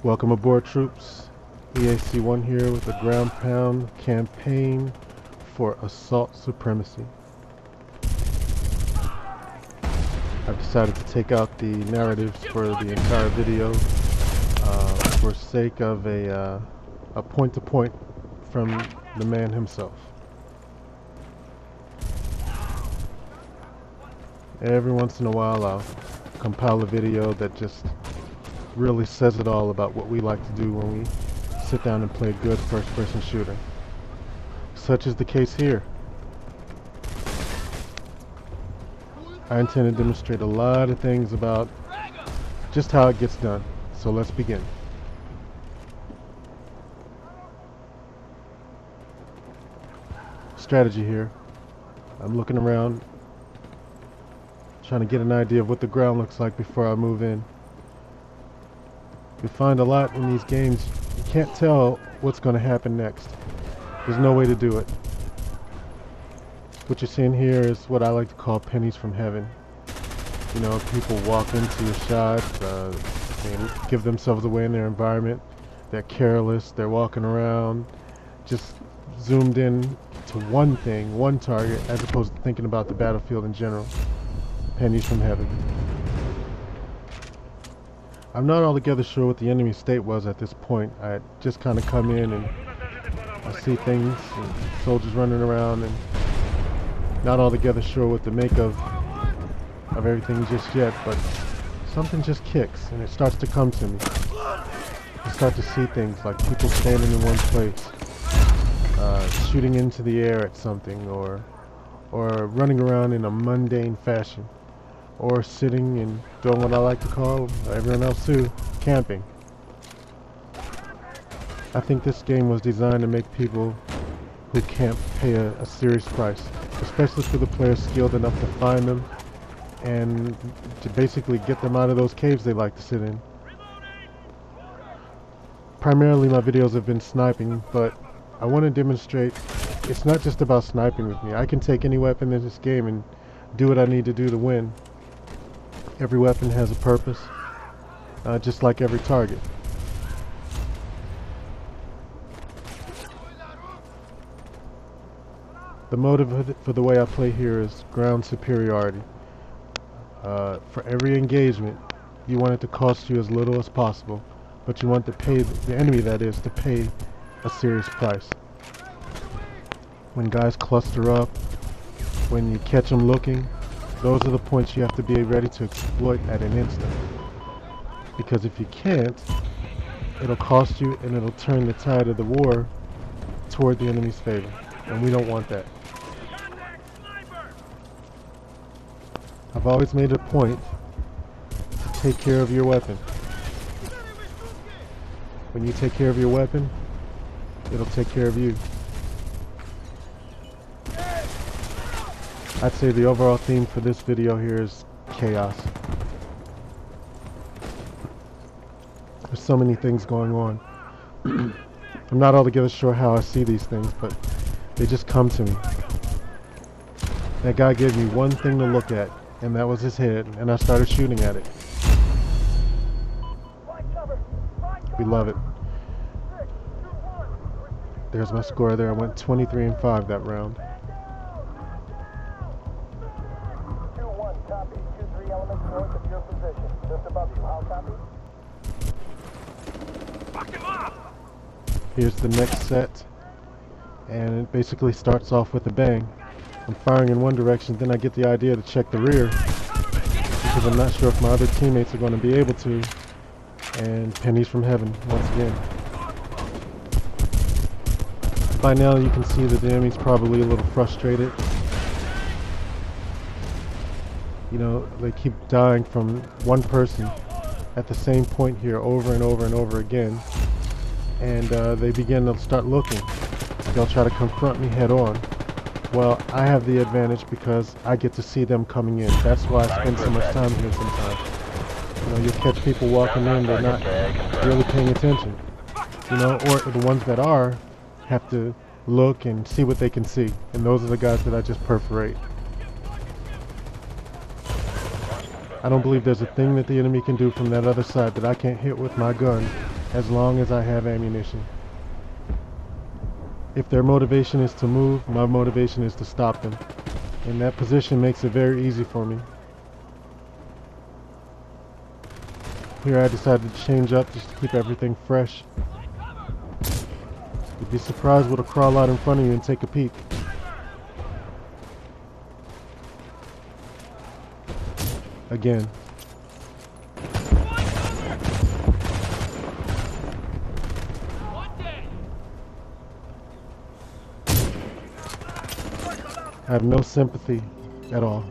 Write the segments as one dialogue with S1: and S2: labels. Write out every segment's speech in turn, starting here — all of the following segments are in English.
S1: Welcome aboard, troops. EAC1 here with a ground pound campaign for assault supremacy. I've decided to take out the narratives for the entire video for sake of a point-to-point from the man himself. Every once in a while I'll compile a video that just really says it all about what we like to do when we sit down and play a good first-person shooter. Such is the case here. I intend to demonstrate a lot of things about just how it gets done. So let's begin. Strategy here. I'm looking around, trying to get an idea of what the ground looks like before I move in. You find a lot in these games, you can't tell what's going to happen next. There's no way to do it. What you're seeing here is what I like to call pennies from heaven. You know, people walk into your shot, they give themselves away in their environment. They're careless, they're walking around, just zoomed in to one thing, one target, as opposed to thinking about the battlefield in general. Pennies from heaven. I'm not altogether sure what the enemy state was at this point. I just kind of come in and I see things, and soldiers running around, and not altogether sure what to make of everything just yet, but something just kicks and it starts to come to me. I start to see things like people standing in one place, shooting into the air at something, or running around in a mundane fashion, or sitting and doing what I like to call, everyone else too, camping. I think this game was designed to make people who camp pay a serious price, especially for the players skilled enough to find them and to basically get them out of those caves they like to sit in. Primarily my videos have been sniping, but I want to demonstrate it's not just about sniping with me. I can take any weapon in this game and do what I need to do to win. Every weapon has a purpose, just like every target. The motive for the way I play here is ground superiority. For every engagement, you want it to cost you as little as possible, but you want the enemy, that is, to pay a serious price. When guys cluster up, when you catch them looking, those are the points you have to be ready to exploit at an instant. Because if you can't, it'll cost you and it'll turn the tide of the war toward the enemy's favor. And we don't want that. I've always made it a point to take care of your weapon. When you take care of your weapon, it'll take care of you. I'd say the overall theme for this video here is chaos. There's so many things going on. I'm not altogether sure how I see these things, but they just come to me. That guy gave me one thing to look at, and that was his head, and I started shooting at it. We love it. There's my score there. I went 23-5 that round. Here's the next set, and it basically starts off with a bang. I'm firing in one direction, then I get the idea to check the rear, because I'm not sure if my other teammates are going to be able to, and pennies from heaven once again. By now you can see that the enemy's probably a little frustrated. You know, they keep dying from one person at the same point here over and over and over again. And they begin to start looking. They'll try to confront me head on. Well, I have the advantage because I get to see them coming in. That's why I spend so much time here sometimes. You know, you'll catch people walking in, they're not really paying attention. You know, or the ones that are have to look and see what they can see. And those are the guys that I just perforate. I don't believe there's a thing that the enemy can do from that other side that I can't hit with my gun as long as I have ammunition. If their motivation is to move, my motivation is to stop them. And that position makes it very easy for me. Here I decided to change up just to keep everything fresh. You'd be surprised what'll crawl out in front of you and take a peek. Again. I have no sympathy at all.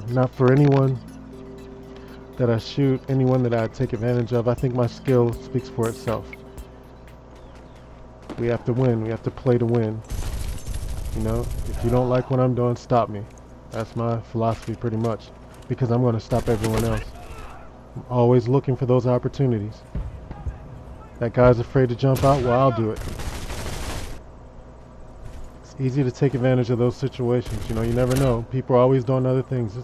S1: Not for anyone that I shoot, anyone that I take advantage of. I think my skill speaks for itself. We have to win. We have to play to win. You know, if you don't like what I'm doing, stop me. That's my philosophy pretty much, because I'm going to stop everyone else. I'm always looking for those opportunities. That guy's afraid to jump out, well, I'll do it. It's easy to take advantage of those situations. You know, you never know. People are always doing other things.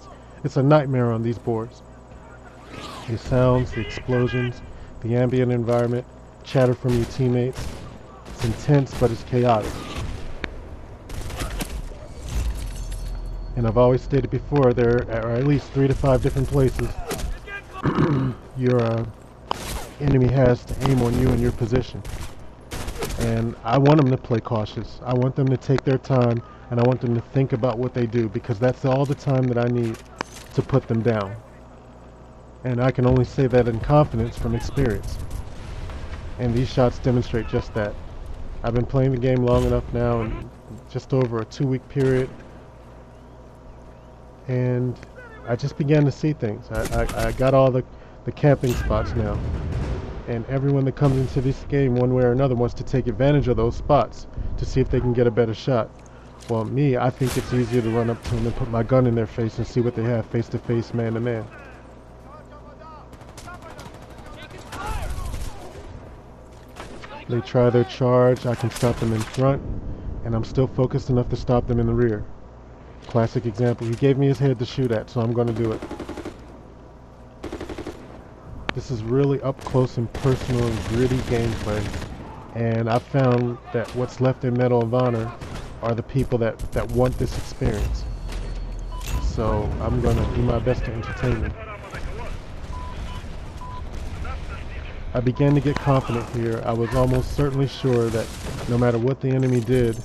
S1: It's a nightmare on these boards. The sounds, the explosions, the ambient environment, chatter from your teammates. It's intense, but it's chaotic. And I've always stated before, there are at least 3 to 5 different places your enemy has to aim on you in your position. And I want them to play cautious. I want them to take their time, and I want them to think about what they do, because that's all the time that I need to put them down. And I can only say that in confidence from experience. And these shots demonstrate just that. I've been playing the game long enough now, and just over a 2-week period, and I just began to see things. I got all the camping spots now, and everyone that comes into this game one way or another wants to take advantage of those spots to see if they can get a better shot. Well, me, I think it's easier to run up to them and put my gun in their face and see what they have face to face, man to man. They try their charge, I can stop them in front, and I'm still focused enough to stop them in the rear. Classic example. He gave me his head to shoot at, so I'm going to do it. This is really up close and personal and gritty gameplay, and I found that what's left in Medal of Honor are the people that want this experience. So I'm going to do my best to entertain them. I began to get confident here. I was almost certainly sure that no matter what the enemy did,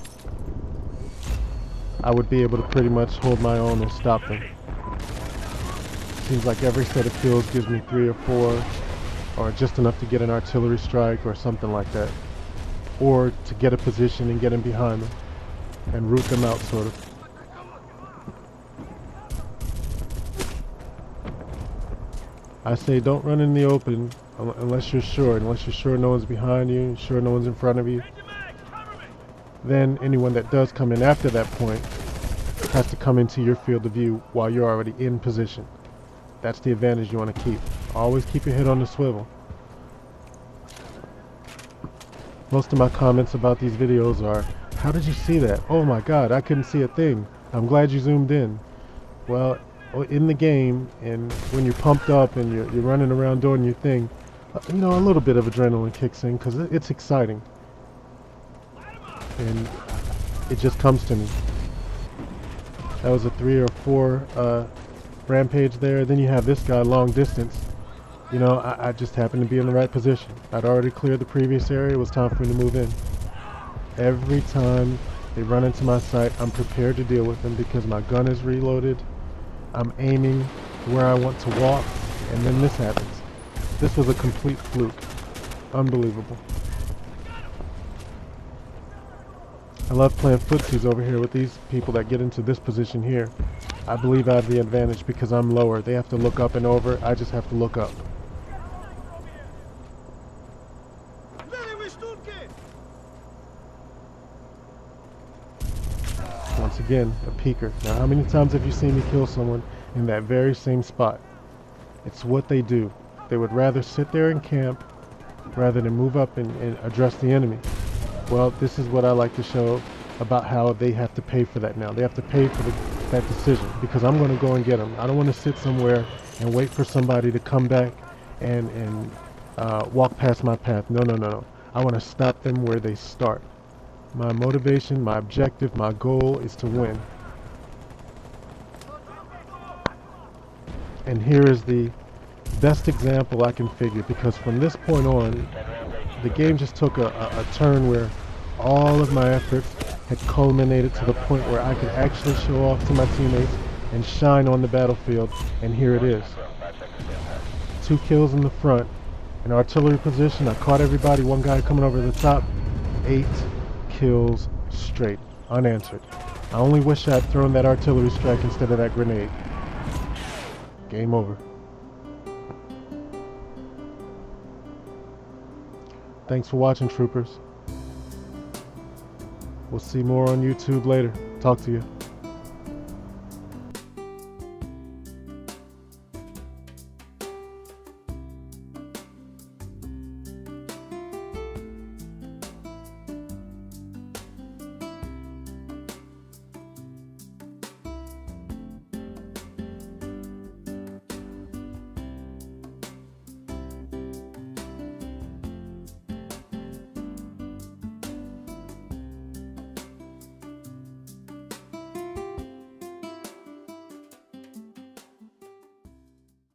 S1: I would be able to pretty much hold my own and stop them. Seems like every set of kills gives me 3 or 4, or just enough to get an artillery strike or something like that. Or to get a position and get in behind them and root them out, sort of. I say don't run in the open unless you're sure no one's behind you, sure no one's in front of you. Then anyone that does come in after that point has to come into your field of view while you're already in position. That's the advantage you want to keep. Always keep your head on the swivel. Most of my comments about these videos are, how did you see that? Oh my god, I couldn't see a thing. I'm glad you zoomed in. Well, in the game, and when you're pumped up and you're running around doing your thing, you know, a little bit of adrenaline kicks in because it's exciting. And it just comes to me. That was a 3 or 4 rampage there. Then you have this guy long distance. You know, I just happened to be in the right position. I'd already cleared the previous area. It was time for me to move in. Every time they run into my sight, I'm prepared to deal with them because my gun is reloaded. I'm aiming where I want to walk, and then this happens. This was a complete fluke. Unbelievable. I love playing footsies over here with these people that get into this position here. I believe I have the advantage because I'm lower. They have to look up and over. I just have to look up. Once again, a peeker. Now, how many times have you seen me kill someone in that very same spot? It's what they do. They would rather sit there and camp rather than move up and address the enemy. Well, this is what I like to show about how they have to pay for that now. They have to pay for that decision because I'm going to go and get them. I don't want to sit somewhere and wait for somebody to come back and walk past my path. No, no, no, no. I want to stop them where they start. My motivation, my objective, my goal is to win. And here is the best example I can figure, because from this point on, the game just took a turn where all of my efforts had culminated to the point where I could actually show off to my teammates and shine on the battlefield, and here it is. 2 kills in the front, in artillery position. I caught everybody, one guy coming over the top. 8 kills straight, unanswered. I only wish I had thrown that artillery strike instead of that grenade. Game over. Thanks for watching, troopers. We'll see more on YouTube later. Talk to you.